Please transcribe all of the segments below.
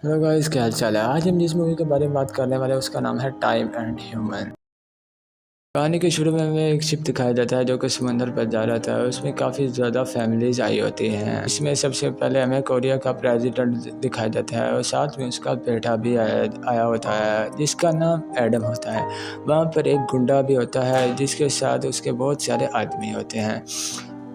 Hello guys, क्या हाल चाल है। आज हम जिस मूवी के बारे में बात करने वाले हैं उसका नाम है टाइम एंड ह्यूमन। कहानी के शुरू में हमें एक शिप दिखाया जाता है जो कि समंदर पर जा रहा था। उसमें काफ़ी ज़्यादा फैमिलीज आई होती हैं। इसमें सबसे पहले हमें कोरिया का प्रेसिडेंट दिखाया जाता है और साथ में उसका बेटा भी आया होता है जिसका नाम एडम होता है। वहाँ पर एक गुंडा भी होता है जिसके साथ उसके बहुत सारे आदमी होते हैं।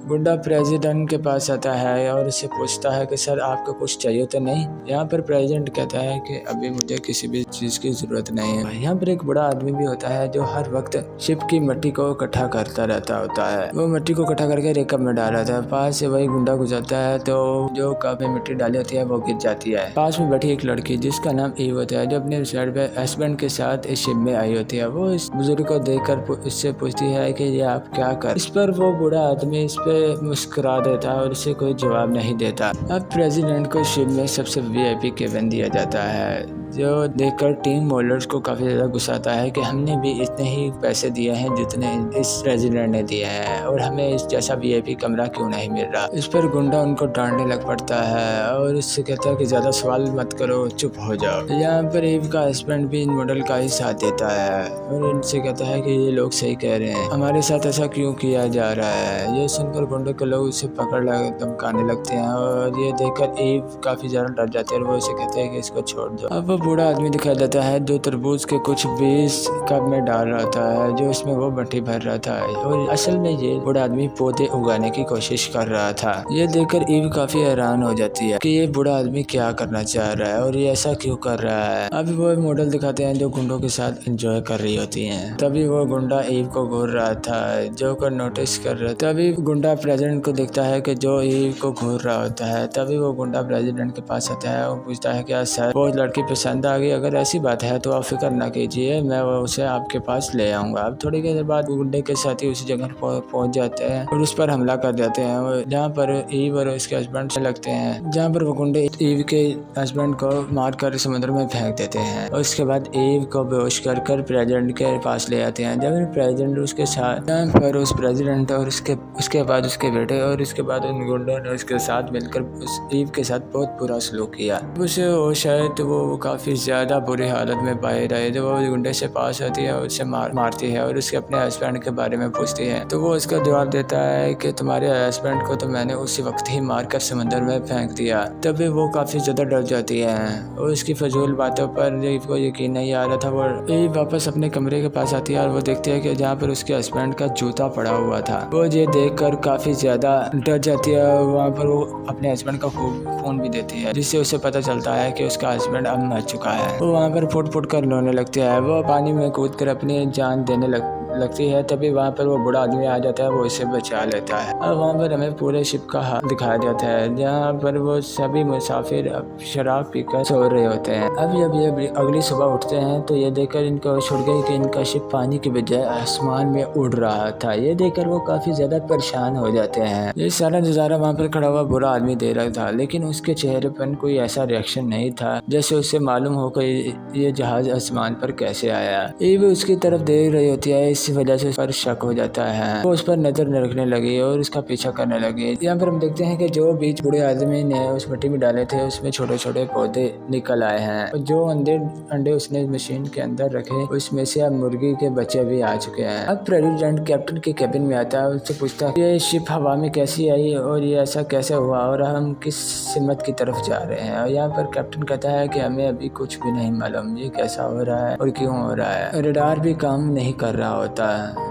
गुंडा प्रेसिडेंट के पास आता है और उससे पूछता है कि सर आपको कुछ चाहिए तो नहीं। यहाँ पर प्रेसिडेंट कहता है कि अभी मुझे किसी भी चीज़ की ज़रूरत नहीं है। यहाँ पर एक बड़ा आदमी भी होता है जो हर वक्त शिप की मिट्टी को इकट्ठा करता रहता होता है। वो मिट्टी को इकट्ठा करके एक कप में डाल रहा था। पास से वही गुंडा गुजरता है तो जो कप में मिट्टी डाली होती है वो गिर जाती है। पास में बैठी एक लड़की जिसका नाम ईव होता है जो अपने साइड पे हस्बैंड के साथ इस शिप में आई होती है। वो इस बुजुर्ग को देखकर इससे पूछती है कि ये आप क्या कर। इस पर वो बूढ़ा आदमी इस पे मुस्कुरा देता है और इसे कोई जवाब नहीं देता। अब प्रेसिडेंट को शिप में सबसे वीआईपी केबिन दिया जाता है जो देखकर टीम मोलर्स को काफ़ी ज़्यादा गुस्सा आता है कि हमने भी इतने ही पैसे दिए हैं जितने इस प्रेसिडेंट ने दिए हैं और हमें इस जैसा वीआईपी कमरा क्यों नहीं मिल रहा। इस पर गुंडा उनको डांटने लग पड़ता है और उससे कहता है कि ज़्यादा सवाल मत करो, चुप हो जाओ। यहाँ पर ईव का हस्बैंड भी इन मॉडल का ही साथ देता है और इनसे कहता है कि ये लोग सही कह रहे हैं, हमारे साथ ऐसा क्यों किया जा रहा है। ये सुनकर गुंडे के लोग उसे पकड़ धमकाने लगते हैं और ये देखकर ईव काफ़ी ज़्यादा डर जाते हैं और वो उसे कहते हैं कि इसको छोड़ दो। अब वो बूढ़ा आदमी दिखाया जाता है जो तरबूज के कुछ बीज कप में डाल रहा था जो इसमें वो मट्टी भर रहा था और असल में ये बूढ़ा आदमी पौधे उगाने की कोशिश कर रहा था। ये देखकर ईव काफ़ी हैरान हो जाती है कि ये बूढ़ा आदमी क्या करना चाह रहा है और ये ऐसा क्यों कर रहा है। अब वो मॉडल दिखाते हैं जो गुंडों के साथ एंजॉय कर रही होती हैं। तभी वो गुंडा ईव को घूर रहा था जो को नोटिस कर रहा था। तभी गुंडा प्रेसिडेंट को देखता है कि जो ईव को घूर रहा होता है। तभी वो गुंडा प्रेसिडेंट के पास आता है और पूछता है क्या सर वो लड़की पसंद आ गई, अगर ऐसी बात है तो आप फिक्र ना कीजिए, मैं उसे आपके पास ले आऊंगा। अब थोड़ी देर बाद गुंडे के साथी उसी जगह पर पहुंच जाते हैं और उस पर हमला कर देते हैं जहाँ पर ईव और उसके हस्बैंड से लगते हैं। जहाँ पर वो गुंडे ईव के हस्बैंड को मार कर समुद्र में फेंक देते हैं और उसके बाद ईव को बेहोश कर प्रेसिडेंट के पास ले आते हैं। जब प्रेसिडेंट उसके साथ यहाँ पर उस प्रेसिडेंट और उसके बाद उसके बेटे और उसके बाद उन गुंडों ने उसके साथ मिलकर उस ईव के साथ बहुत बुरा सलूक किया। उसे वो शायद वो काफ़ी ज़्यादा बुरी हालत में पाए रहे। जब वो गुंडे से पास होती है उससे मारती है और उसके अपने हस्बैंड के बारे में पूछती है तो वो उसका जवाब देता है कि तुम्हारे हस्बैंड को तो मैंने उसी वक्त ही मारकर समंदर में फेंक दिया। तभी वो काफ़ी ज़्यादा डर जाती है और उसकी फजूल बातों पर ईव को यकीन नहीं आ रहा था। वो ईव वापस अपने कमरे के पास आती है और वो देखती है कि जहाँ पर उसके हस्बैंड का जूता पड़ा हुआ था। वो ये देखकर काफ़ी ज़्यादा डर जाती है और वहाँ पर वो अपने हस्बैंड का खून भी देती है जिससे उसे पता चलता है कि उसका हस्बैंड अब मर चुका है। वो वहाँ पर फुट फुट कर रोने लगती है। वो पानी में कूद कर अपनी जान देने लगती है। तभी वहाँ पर वो बूढ़ा आदमी आ जाता है, वो इसे बचा लेता है। और वहाँ पर हमें पूरे शिप का हाल दिखाया जाता है जहाँ पर वो सभी मुसाफिर शराब पीकर सो रहे होते हैं। अब जब ये अगली सुबह उठते हैं तो ये देखकर इनको छुड़ गई कि इनका शिप पानी के बजाय आसमान में उड़ रहा था। ये देखकर वो काफ़ी ज़्यादा परेशान हो जाते हैं। ये सारा नज़ारा वहाँ पर खड़ा हुआ बुरा आदमी दे रहा था लेकिन उसके चेहरे पर कोई ऐसा रिएक्शन नहीं था जैसे उससे मालूम हो कि ये जहाज आसमान पर कैसे आया। ये भी उसकी तरफ देख रही होती है, इस वजह से उस पर शक हो जाता है। वो उस पर नजर रखने लगी और उसका पीछा करने लगी। यहाँ पर हम देखते हैं कि जो बीज बूढ़े आदमी ने उस मिट्टी में डाले थे उसमें छोटे छोटे पौधे निकल आए हैं। जो अंडे उसने मशीन के अंदर रखे उसमें से अब मुर्गी के बच्चे भी आ चुके हैं। अब प्रेसिडेंट कैप्टन के केबिन में आता है, उससे पूछता है ये शिप हवा में कैसी आई और ये ऐसा कैसे हुआ और हम किस सिमत की तरफ जा रहे हैं। और यहाँ पर कैप्टन कहता है कि हमें अभी कुछ भी नहीं मालूम ये कैसा हो रहा है और क्यों हो रहा है। रडार भी काम नहीं कर रहा होता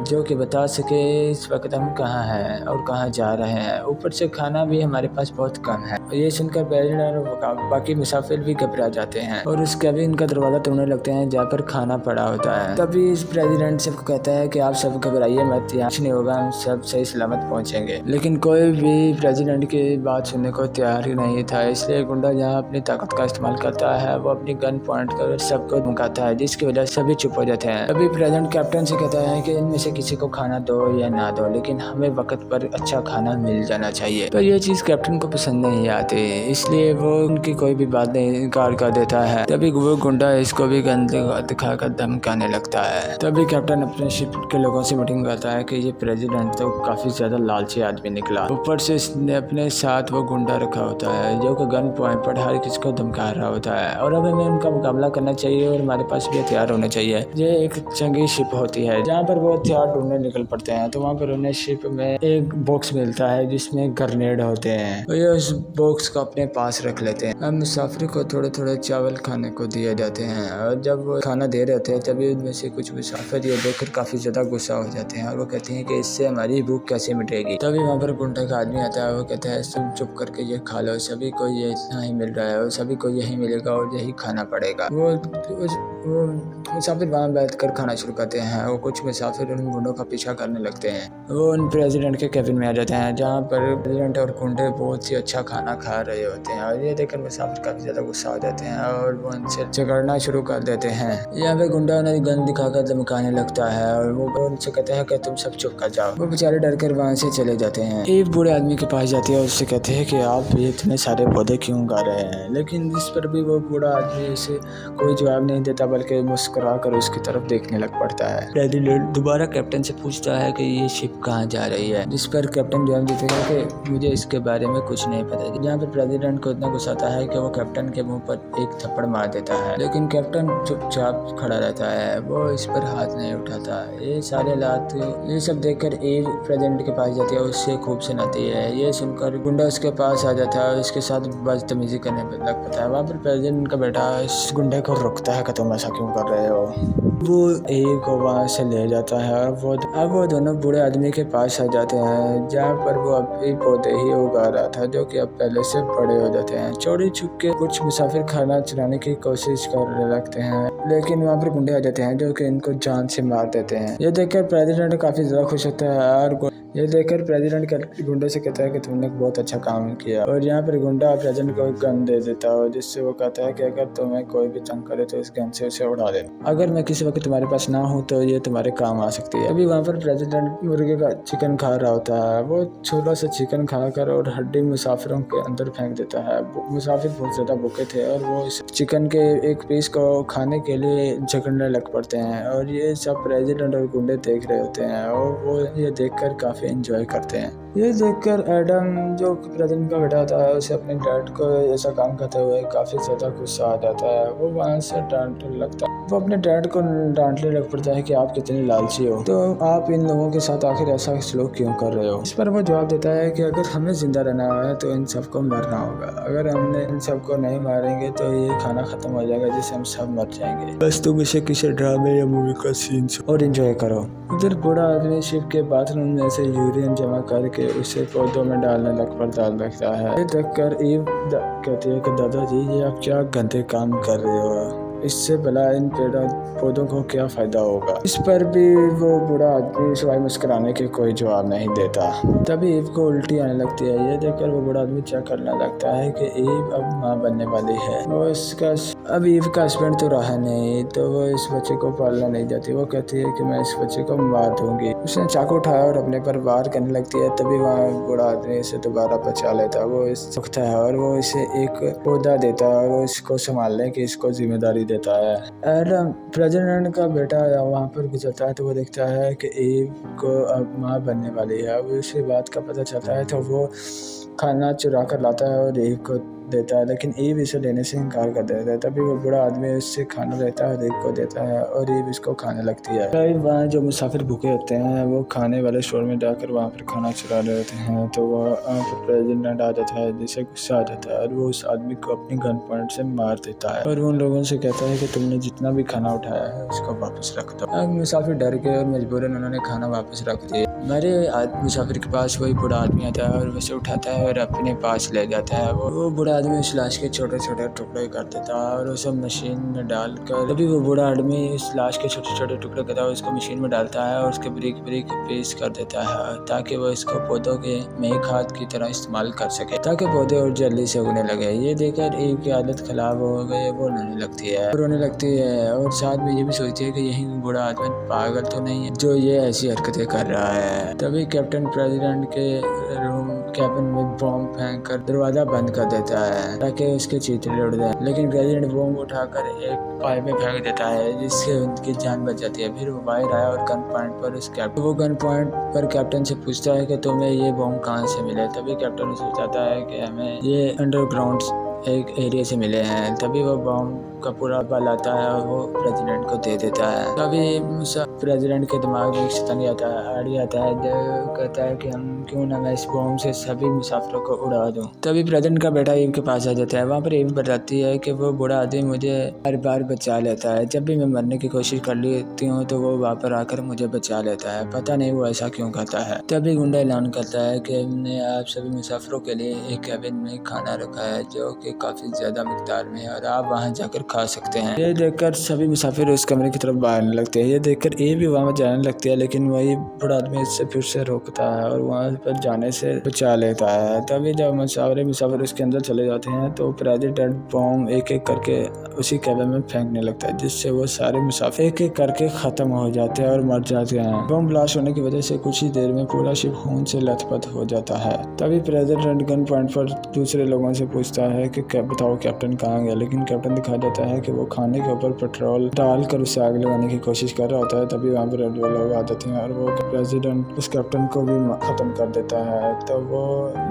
जो कि बता सके इस वक्त हम कहाँ हैं और कहाँ जा रहे हैं। ऊपर से खाना भी हमारे पास बहुत कम है। ये सुनकर प्रेसिडेंट और बाकी मुसाफिर भी घबरा जाते हैं और उस केबिन का दरवाजा तोड़ने लगते हैं जहाँ पर खाना पड़ा होता है। तभी इस प्रेसिडेंट सबको कहता है कि आप सब घबराइए मत, यहाँ कुछ नहीं होगा, हम सब सही सलामत पहुँचेंगे। लेकिन कोई भी प्रेसिडेंट की बात सुनने को तैयार ही नहीं था। इसलिए गुंडा जहाँ अपनी ताकत का इस्तेमाल करता है वो अपनी गन पॉइंट कर सबको धमकाता है जिसकी वजह से सभी चुप हो जाते हैं। तभी प्रेसिडेंट कैप्टन से कहता हैं कि इनमें से किसी को खाना दो या ना दो, लेकिन हमें वक्त पर अच्छा खाना मिल जाना चाहिए। पर यह चीज़ कैप्टन को पसंद नहीं आती, इसलिए वो उनकी कोई भी बात नहीं इनकार कर देता है। तभी वो गुंडा इसको भी गन दिखाकर धमकाने लगता है। तभी कैप्टन अपने शिप के लोगों से मीटिंग करता है कि ये प्रेसिडेंट तो काफ़ी ज़्यादा लालची आदमी निकला, ऊपर से इसने अपने साथ वो गुंडा रखा होता है जो कि गन पॉइंट पर हर किसी को धमका रहा होता है, और अब हमें उनका मुकाबला करना चाहिए और हमारे पास भी हथियार होने चाहिए। ये एक चंगी शिप होती है जहाँ पर वो हथियार ढूंढने निकल पड़ते हैं। तो वहाँ पर उन्हें शिप में एक बॉक्स मिलता है जिसमें ग्रेनेड होते हैं, और ये उस बॉक्स को अपने पास रख लेते हैं। अब मुसाफिर को थोड़े थोड़े चावल खाने को दिए जाते हैं, और जब वो खाना दे रहे होते हैं तभी उनमें से कुछ मुसाफिर ये देखकर काफ़ी ज़्यादा गुस्सा हो जाते हैं, और वो कहते हैं कि इससे हमारी भूख कैसे मिटेगी। तभी वहाँ पर गुंडा का आदमी आता है, वो कहता है तुम चुप करके ये खा लो, सभी को ये इतना ही मिल रहा है और सभी को यही मिलेगा और यही खाना पड़ेगा। वो मुसाफिर वहाँ बैठ कर खाना शुरू करते हैं, और कुछ मुसाफिर उन गुंडों का पीछा करने लगते हैं। वो उन प्रेसिडेंट के कैबिन में आ जाते हैं जहाँ पर प्रेसिडेंट और गुंडे बहुत ही अच्छा खाना खा रहे होते हैं, और ये देखकर मुसाफिर काफ़ी ज़्यादा गुस्सा हो जाते हैं और वो उनसे झगड़ना शुरू कर देते हैं। यहाँ पे गुंडा उन्हें गन दिखाकर धमकाने लगता है, और वो उनसे कहते हैं कि तुम सब चुप कर जाओ। वो बेचारे डर कर वहाँ से चले जाते हैं। एक बूढ़े आदमी के पास जाती है और उससे कहते हैं कि आप ये इतने सारे पौधे क्यों उगा रहे हैं, लेकिन इस पर भी वो बूढ़ा आदमी इसे कोई जवाब नहीं देता, बल्कि मुस्कुरा कर उसकी तरफ देखने लग पड़ता है। प्रेसिडेंट दोबारा कैप्टन से पूछता है कि ये शिप कहाँ जा रही है, जिस पर कैप्टन जवाब देता है कि मुझे इसके बारे में कुछ नहीं पता। जहाँ पर प्रेसिडेंट को इतना गुस्सा आता है कि वो कैप्टन के मुंह पर एक थप्पड़ मार देता है, लेकिन कैप्टन चुपचाप खड़ा रहता है, वो इस पर हाथ नहीं उठाता। ये सारे हालात ये सब देखकर ईव प्रेसिडेंट के पास जाती है, उससे खूब सुनाती है। ये सुनकर गुंडा उसके पास आ जाता है और उसके साथ बदतमीजी करने लग पड़ता है। वहाँ पर प्रेसिडेंट का बेटा इस गुंडे को रोकता है कि तुम ऐसा क्यों कर रहे हो। वो ईव को वहाँ से ले जाता है, और अब वो दोनों बूढ़े आदमी के पास आ जाते हैं जहाँ पर वो अभी पौधे ही उगा रहा था जो कि अब पहले से बड़े हो जाते हैं। चोरी छुप के कुछ मुसाफिर खाना चुराने की कोशिश करने लगते हैं, लेकिन वहाँ पर गुंडे आ जाते हैं जो कि इनको जान से मार देते हैं। ये देखकर प्रेसिडेंट काफी ज्यादा खुश होता है, और ये देखकर प्रेसिडेंट गुंडे से कहता है कि तुमने बहुत अच्छा काम किया, और यहाँ पर गुंडा प्रेसिडेंट को गन दे देता है, जिससे वो कहता है कि अगर तुम्हें कोई भी तंग करे तो इस गन से उसे उड़ा दे, अगर मैं किसी वक्त तुम्हारे पास ना हूँ तो ये तुम्हारे काम आ सकती है। अभी वहाँ पर प्रेसिडेंट मुर्गे का चिकन खा रहा होता है, वो छोटा सा चिकन खाकर और हड्डी मुसाफिरों के अंदर फेंक देता है। मुसाफिर बहुत ज्यादा भूखे थे और वो इस चिकन के एक पीस को खाने के लिए झगड़ने लग पड़ते हैं, और ये सब प्रेसिडेंट और गुंडे देख रहे होते हैं, और वो ये देखकर काफी एंजॉय करते हैं। ये देखकर एडम जो प्रेसिडेंट का बेटा होता है उसे अपने डैड को ऐसा काम करते हुए काफी ज्यादा गुस्सा आ जाता है। वो वहाँ से डांटने लगता है, वो अपने डैड को डांटने लग पड़ता है कि आप कितने लालची हो, तो आप इन लोगों के साथ आखिर ऐसा सलूक क्यों कर रहे हो। इस पर वो जवाब देता है कि अगर हमें जिंदा रहना है तो इन सबको मरना होगा, अगर हमने इन सबको नहीं मारेंगे तो ये खाना खत्म हो जाएगा जिससे हम सब मर जाएंगे। बस तुम इसे किसी ड्रामे या मूवी का सीन और एंजॉय करो। उधर बूढ़ा आदमी शिप के बाथरूम में से यूरिन जमा करके उसे पौधों में डालने लगता है। ये देखकर ईव कहती है कि दादाजी ये आप क्या गंदे काम कर रहे हो, इससे भला इन पौधों को क्या फायदा होगा। इस पर भी वो बूढ़ा आदमी सिवाय मुस्कुराने के कोई जवाब नहीं देता। तभी ईव को उल्टी आने लगती है। ये देखकर वो बूढ़ा आदमी चेक करने लगता है कि ईव अब माँ बनने वाली है। वो इसका अब ईव का हस्बैंड तो रहा नहीं, तो वो इस बच्चे को पालना नहीं चाहती। वो कहती है कि मैं इस बच्चे को मार दूंगी। उसने चाकू उठाया और अपने पर वार करने लगती है। तभी वहाँ बूढ़ा आदमी इसे दोबारा बचा लेता है। वो इस सुखता है और वो इसे एक पौधा देता है, वो इसको संभालने की इसको जिम्मेदारी देता है। एडम प्रेसिडेंट का बेटा वहाँ पर गुजरता है तो वो देखता है कि ईव को अब माँ बनने वाली है। अब उसी बात का पता चलता है तो वो खाना चुरा कर लाता है और ईव को देता है, लेकिन ईव इसे लेने से इनकार कर देता है। तभी वो बूढ़ा आदमी उससे खाना लेता है और ईव को देता है और ईव इसको खाने लगती है। कई वहाँ जो मुसाफिर भूखे होते हैं वो खाने वाले स्टोर में जाकर वहाँ पर खाना चुरा रहे होते हैं, तो वहाँ पर प्रेसिडेंट आ जाता है जिसे गुस्सा आ जाता है और वो उस आदमी को अपनी गन पॉइंट से मार देता है और उन लोगों से कहता है कि तुमने जितना भी खाना उठाया है उसको वापस रख दो। अब मुसाफिर डर गए और मजबूरन उन्होंने खाना वापस रख दिया। हमारे मुसाफिर के पास वही बूढ़ा आदमी आता है और उसे उठाता है और अपने पास ले जाता है। वो बूढ़ा आदमी उस लाश के छोटे छोटे टुकड़े कर देता है और उसे मशीन में डालकर, तभी वो बूढ़ा आदमी उस लाश के छोटे छोटे टुकड़े करता है, उसको मशीन में डालता है और उसके बारीक बारीक पीस कर देता है ताकि वो इसको पौधों के में खाद की तरह इस्तेमाल कर सके, ताकि पौधे और जल्दी से उगने लगे। ये देखकर ईव की हालत खराब हो गई, वो रोने लगती है और साथ में ये भी सोचती है कि यही बूढ़ा आदमी पागल तो नहीं है जो ये ऐसी हरकतें कर रहा है। तभी कैप्टन प्रेसिडेंट के रूम कैबिन में बॉम्ब फेंक कर दरवाजा बंद कर देता है ताकि उसके चीथड़े उड़ जाए, लेकिन प्रेसिडेंट बॉम्ब उठाकर एक पाइप में फेंक देता है जिससे उनकी जान बच जाती है। फिर वो बाहर आया और गन पॉइंट पर कैप्टन से पूछता है कि तुम्हें ये बॉम्ब कहाँ से मिले। तभी कैप्टन उसे बताता है कि हमें ये अंडरग्राउंड एक एरिया से मिले हैं। तभी वो बॉम्ब का पूरा बल आता है और वो प्रेसिडेंट को दे देता है। तभी प्रेसिडेंट के दिमाग में एक शैतानी आइडिया आता है जो कहता है कि हम क्यों ना मैं इस बॉम्ब से सभी मुसाफिरों को उड़ा दूं। तभी प्रेसिडेंट का बेटा ईव के पास आ जाता है। वहाँ पर ईव बताती है कि वो बूढ़ा आदमी मुझे हर बार बचा लेता है, जब भी मैं मरने की कोशिश कर लेती हूँ तो वो वहाँ पर आकर मुझे बचा लेता है, पता नहीं वो ऐसा क्यों करता है। तभी गुंडा ऐलान करता है कि हमने आप सभी मुसाफिरों के लिए एक कैबिन में खाना रखा है जो कि काफी ज्यादा मिकदार में है और आप वहां जाकर खा सकते हैं। ये देखकर सभी मुसाफिर उस कमरे की तरफ भागने लगते हैं। ये देखकर ये भी वहां जाने लगती है, लेकिन वही बूढ़ा आदमी इससे फिर से रोकता है और वहां पर जाने से बचा लेता है। तभी जब सारे मुसाफिर उसके अंदर चले जाते हैं तो प्रेसिडेंट बॉम्ब एक एक करके उसी कैबिन में फेंकने लगता है, जिससे वो सारे मुसाफिर एक एक करके खत्म हो जाते हैं और मर जाते हैं। बम ब्लास्ट होने की वजह से कुछ ही देर में पूरा शिप खून से लथपथ हो जाता है। तभी प्रेसिडेंट गन पॉइंट पर दूसरे लोगों से पूछता है कि बताओ कैप्टन कहाँ गया, लेकिन कैप्टन दिखा देता है कि वो खाने के ऊपर पेट्रोल डालकर उसे आग लगाने की कोशिश कर रहा होता है। तभी वहाँ पर लोग आ जाते हैं और वो प्रेसिडेंट उस कैप्टन को भी खत्म कर देता है। तो वो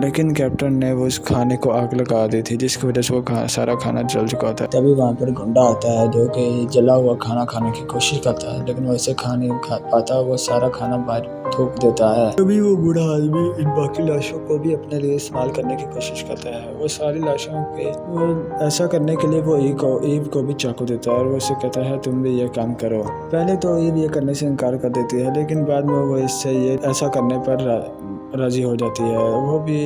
लेकिन कैप्टन ने वो उस खाने को आग लगा दी थी जिसकी वजह से वो सारा खाना जल चुका था। तभी वहाँ पर गुंडा आता है जो कि जला हुआ खाना खाने की कोशिश करता है, लेकिन वैसे खा नहीं पाता, वो सारा खाना बाहर थूक देता है। तभी वो बूढ़ा आदमी इन बाकी लाशों को भी अपने लिए इस्तेमाल करने की कोशिश करता है। वो सारी लाशों पे ऐसा करने के लिए वो ईव को भी चाकू देता है और वो उसे कहता है तुम भी ये काम करो। पहले तो ईव ये करने से इनकार कर देती है, लेकिन बाद में वो इससे ये ऐसा करने पर राजी हो जाती है। वो भी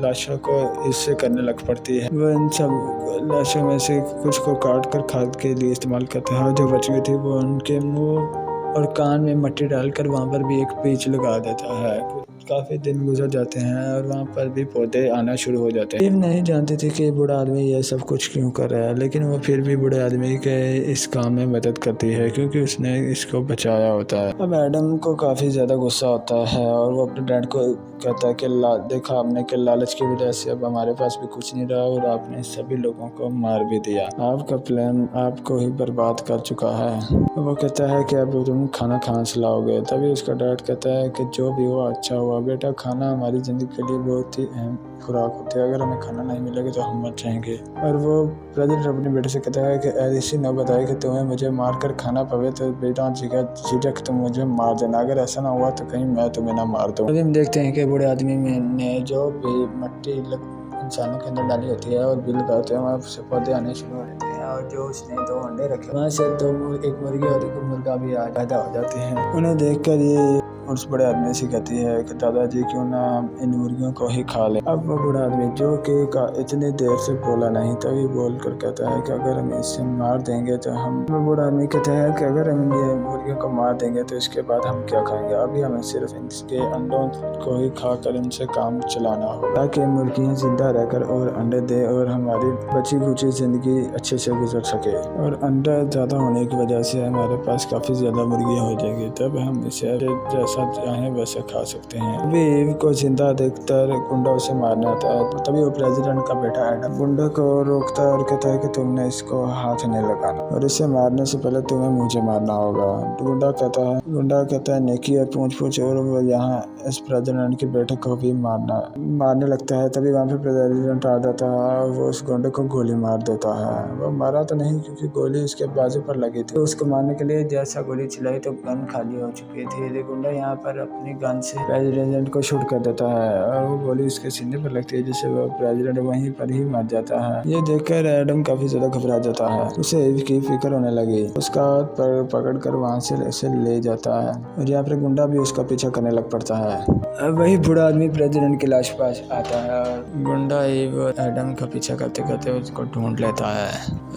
लाशों को इससे करने लग पड़ती है। वो इन सब लाशों में से कुछ को काट कर खाद के लिए इस्तेमाल करता है और जो बच गई थी वो उनके मुंह और कान में मिट्टी डालकर वहाँ पर भी एक पेच लगा देता है। काफी दिन गुजर जाते हैं और वहाँ पर भी पौधे आना शुरू हो जाते हैं। ईव नहीं जानती थी कि बूढ़ा आदमी ये सब कुछ क्यों कर रहा है, लेकिन वो फिर भी बूढ़े आदमी के इस काम में मदद करती है क्योंकि उसने इसको बचाया होता है। अब एडम को काफी ज्यादा गुस्सा होता है और वो अपने डैड को कहता है कि देखा आपने कि लालच की वजह से अब हमारे पास भी कुछ नहीं रहा और आपने सभी लोगों को मार भी दिया। आपका प्लान आपको ही बर्बाद कर चुका है। वो कहता है कि अब तुम खाना कहाँ से लाओगे। तभी उसका डैड कहता है कि जो भी हुआ अच्छा हुआ बेटा, खाना हमारी जिंदगी के लिए बहुत ही अहम खुराक होती है, अगर हमें खाना नहीं मिलेगा तो हम मर जाएंगे। और वो प्रेसिडेंट अपने बेटे से कहता है कि ऐसी न बताए कि तुम्हें मुझे मार कर खाना पवे तो बेटा झिझक तुम मुझे मार देना, अगर ऐसा ना हुआ तो कहीं मैं तुम्हें ना मार दूं। अभी हम देखते हैं कि बूढ़े आदमी ने जो भी मिट्टी इंसानों के अंदर डाली होती है और बिल लगाते हैं वहाँ से पौधे आने शुरू हो जाते हैं और जो उसने 2 अंडे रखे वहाँ से एक मुर्गी और एक मुर्गा भी पैदा हो जाते हैं। उन्हें देखकर ये उस बड़े आदमी से कहती है कि दादाजी क्यों ना इन मुर्गियों को ही खा ले। अब वो बूढ़ा आदमी जो कि इतनी देर से बोला नहीं तभी बोल कर कहता है कि अगर हम इसे मार देंगे तो वो बूढ़ा आदमी कहता है कि अगर हम ये मुर्गियों को मार देंगे तो इसके बाद हम क्या खाएंगे, अभी हमें सिर्फ इनके अंडों को ही खाकर इनसे काम चलाना होगा ताकि मुर्गियाँ जिंदा रहकर और अंडे दे और हमारी बची खुची जिंदगी अच्छे से गुजर सके। और अंडा ज्यादा होने की वजह से हमारे पास काफी ज्यादा मुर्गियाँ हो जाएंगी, तब हम इसे जैसा चाहे वैसे खा सकते हैं। अभी ईव को जिंदा देखकर गुंडा उसे मारने आता है। तभी वो प्रेसिडेंट का बेटा एडम गुंडा को रोकता है और कहता है कि तुमने इसको हाथ नहीं लगाना और इसे मारने से पहले तुम्हें मुझे मारना होगा। गुंडा कहता है नेकी और पूछ और वो यहाँ इस प्रेसिडेंट के बेटे को भी मारने लगता है। तभी वहाँ पे प्रेसिडेंट आ जाता है, वो उस गुंडे को गोली मार देता है। वो मारा तो नहीं क्योंकि गोली उसके बाजू पर लगी थी। उसको मारने के लिए जैसा गोली चलाई तो गन खाली हो चुकी थी। गुंडा यहाँ पर अपनी गन से प्रेसिडेंट को शूट कर देता है और वो गोली उसके सीने पर लगती है, जिससे वो प्रेसिडेंट वहीं पर ही मर जाता है। ये देखकर एडम काफी ज्यादा घबरा जाता है। उसे ईव की फिक्र होने लगी। उसका हाथ पकड़ कर वहाँ से उसे ले जाता है और यहाँ पर गुंडा भी उसका पीछा करने लग पड़ता है। अब वही बूढ़ा आदमी प्रेसिडेंट की लाश पास आता है और गुंडा ईव एडम का पीछा करते करते उसको ढूंढ लेता है।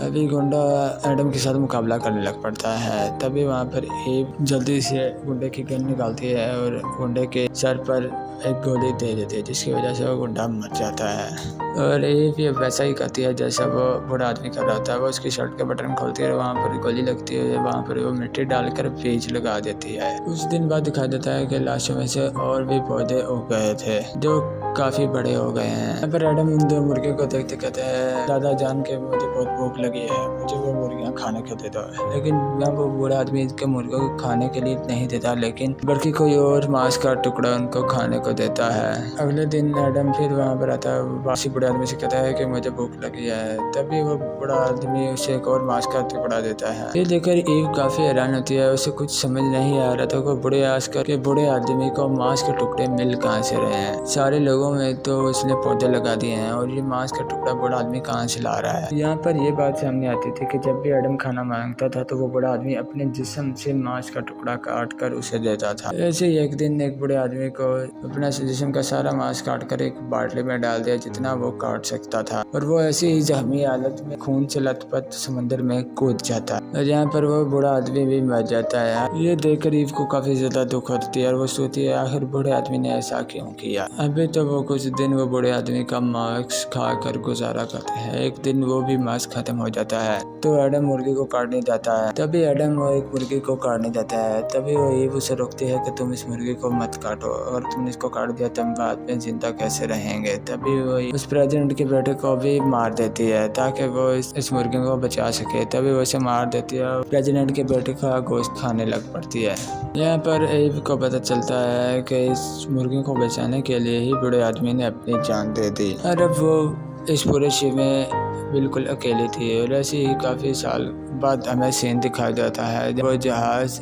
अभी गुंडा एडम के साथ मुकाबला करने लग पड़ता है। तभी वहाँ पर ईव जल्दी से गुंडे की गन निकालती है और गुंडे के सर पर एक गोली दे देती है, जिसकी वजह से वो गुंडा मर जाता है। और ईव ये वैसा ही करती है जैसा वो बूढ़ा आदमी कर रहा था। वो उसकी शर्ट के बटन खोलती है और वहाँ पर गोली लगती है। वहाँ पर वो मिट्टी डालकर पेज लगा देती है। कुछ दिन बाद दिखाई देता है कि लाशों में से और भी पौधे उग गए थे जो काफी बड़े हो गए हैं। यहाँ पर एडम इन दो मुर्गे को देखते कहते हैं, दादा जान के मुझे बहुत भूख लगी है, मुझे वो मुर्गियाँ खाने को दे दो। लेकिन यहाँ वो बूढ़ा आदमी इसके मुर्गों को खाने के लिए नहीं देता, लेकिन बल्कि कोई और मांस का टुकड़ा उनको खाने को देता है। अगले दिन एडम फिर वहाँ पर आता है। वासी बूढ़े आदमी से कहता है कि मुझे भूख लगी है। तभी वो बूढ़ा आदमी उसे एक और मांस का टुकड़ा देता है। ये देखकर ईव काफी हैरान होती है। उसे कुछ समझ नहीं आ रहा था कि बूढ़े आदमी को मांस के टुकड़े मिल कहाँ से रहे हैं। सारे लोगों में तो उसने पौधे लगा दिए हैं और ये मांस का टुकड़ा बूढ़ा आदमी कहाँ से ला रहा है। यहाँ पर ये बात सामने आती थी कि जब भी एडम खाना मांगता था तो वो बूढ़ा आदमी अपने जिस्म से मांस का टुकड़ा काट कर उसे देता था। ऐसे ही एक दिन एक बूढ़े आदमी को अपना जिस्म का सारा मांस काट कर एक बाटली में डाल दिया, जितना वो काट सकता था, और वो ऐसी ही जख्मी हालत में खून से लथपथ समंदर में कूद जाता है और यहाँ पर वो बूढ़ा आदमी भी मर जाता है। ये देखकर ईव को काफी ज्यादा दुख होती है और वो सोचती है आखिर बूढ़े आदमी ने ऐसा क्यों किया। अभी तो वो कुछ दिन वो बूढ़े आदमी का मांस खाकर गुजारा करते हैं। एक दिन वो भी मांस खत्म हो जाता है तो एडम मुर्गी को काटने जाता है। तभी एडम वो एक मुर्गी को काटने जाता है। तभी वो ईव उसे रोकती है कि तुम इस मुर्गी को मत काटो, अगर तुमने इसको काट दिया तुम बाद में जिंदा कैसे रहेंगे। तभी वो उस प्रेसिडेंट के बेटे को भी मार देती है ताकि वो इस मुर्गी को बचा सके। तभी वो उसे मार देती है और प्रेसिडेंट के बेटे का गोश्त खाने लग पड़ती है। यहाँ पर ईव को पता चलता है कि इस मुर्गी को बचाने के लिए ही बूढ़े आदमी ने अपनी जान दे दी और अब वो इस पूरे शिप में बिल्कुल अकेली थी। और ऐसे ही काफ़ी साल बाद हमें सीन दिखाया जाता है जब वो जहाज़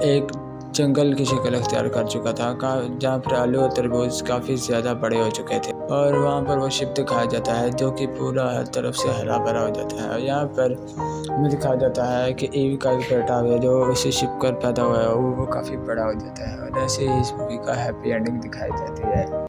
एक जंगल की शक्ल अख्तियार कर चुका था, जहाँ पर आलू और तरबूज काफ़ी ज़्यादा बड़े हो चुके थे। और वहाँ पर वो शिप दिखाया जाता है जो कि पूरा हर तरफ से हरा भरा हो जाता है। और यहाँ पर हमें दिखाया जाता है कि ईव का एक बेटा है जो इसी शिप पर पैदा हुआ है, वो काफ़ी बड़ा हो जाता है। और ऐसे ही इस मूवी का हैप्पी एंडिंग दिखाई जाती है।